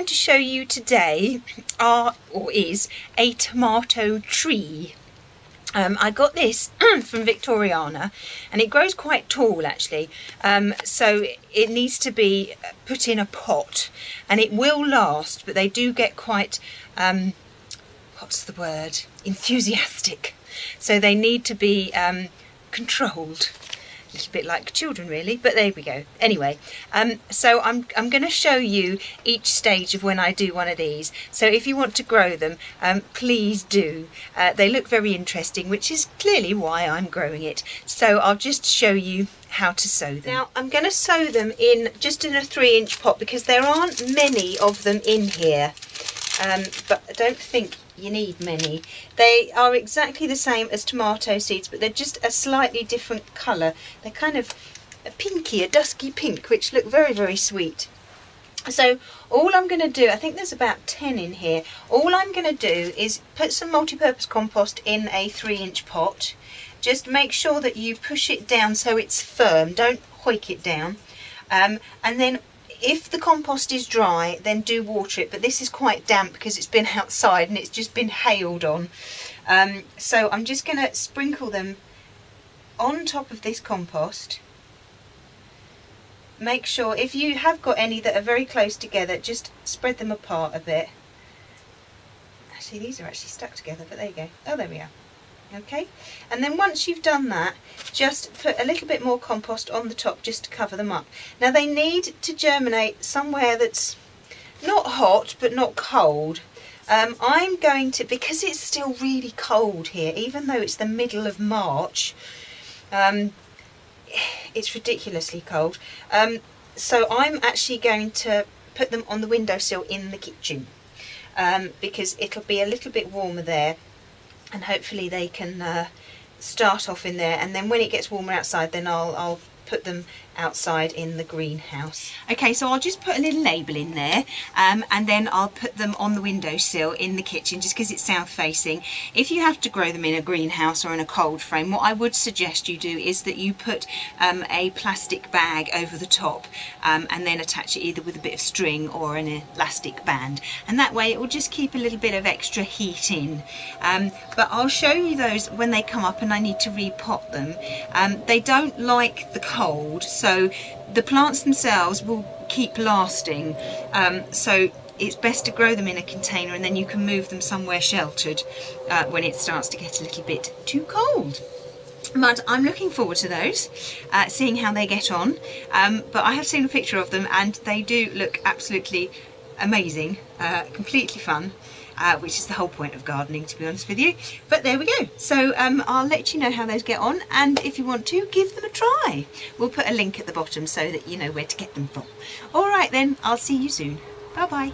going to show you today is a tomato tree. I got this from Victoriana, and it grows quite tall actually, so it needs to be put in a pot, and it will last, but they do get quite, what's the word, enthusiastic, so they need to be controlled. A little bit like children really, but there we go. Anyway, so I'm going to show you each stage of when I do one of these. So if you want to grow them, please do. They look very interesting, which is clearly why I'm growing it. So I'll just show you how to sow them. Now I'm going to sow them in just in a 3-inch pot because there aren't many of them in here. But I don't think you need many. They are exactly the same as tomato seeds, but they're just a slightly different colour. They're kind of a pinky, a dusky pink, which look very, very sweet. So all I'm going to do, I think there's about 10 in here, all I'm going to do is put some multi-purpose compost in a 3-inch pot. Just make sure that you push it down so it's firm, don't hoik it down, and then if the compost is dry, then do water it, but this is quite damp because it's been outside and it's just been hailed on. So I'm just going to sprinkle them on top of this compost. Make sure, if you have got any that are very close together, just spread them apart a bit. Actually, these are actually stuck together, but there you go. Oh, there we are. Okay, and then once you've done that, just put a little bit more compost on the top just to cover them up. Now they need to germinate somewhere that's not hot but not cold. I'm going to, because it's still really cold here, even though it's the middle of March, it's ridiculously cold, so I'm actually going to put them on the windowsill in the kitchen, because it'll be a little bit warmer there. And hopefully they can start off in there, and then when it gets warmer outside, then I'll put them outside in the greenhouse. Okay, so I'll just put a little label in there, and then I'll put them on the windowsill in the kitchen just because it's south facing. If you have to grow them in a greenhouse or in a cold frame, what I would suggest you do is that you put a plastic bag over the top, and then attach it either with a bit of string or an elastic band, and that way it will just keep a little bit of extra heat in. But I'll show you those when they come up and I need to repot them. They don't like the cold, so the plants themselves will keep lasting, so it's best to grow them in a container, and then you can move them somewhere sheltered when it starts to get a little bit too cold. But I'm looking forward to those, seeing how they get on, but I have seen a picture of them and they do look absolutely amazing, completely fun. Which is the whole point of gardening, to be honest with you. But there we go. So I'll let you know how those get on, and if you want to, give them a try. We'll put a link at the bottom so that you know where to get them from. All right then, I'll see you soon. Bye bye.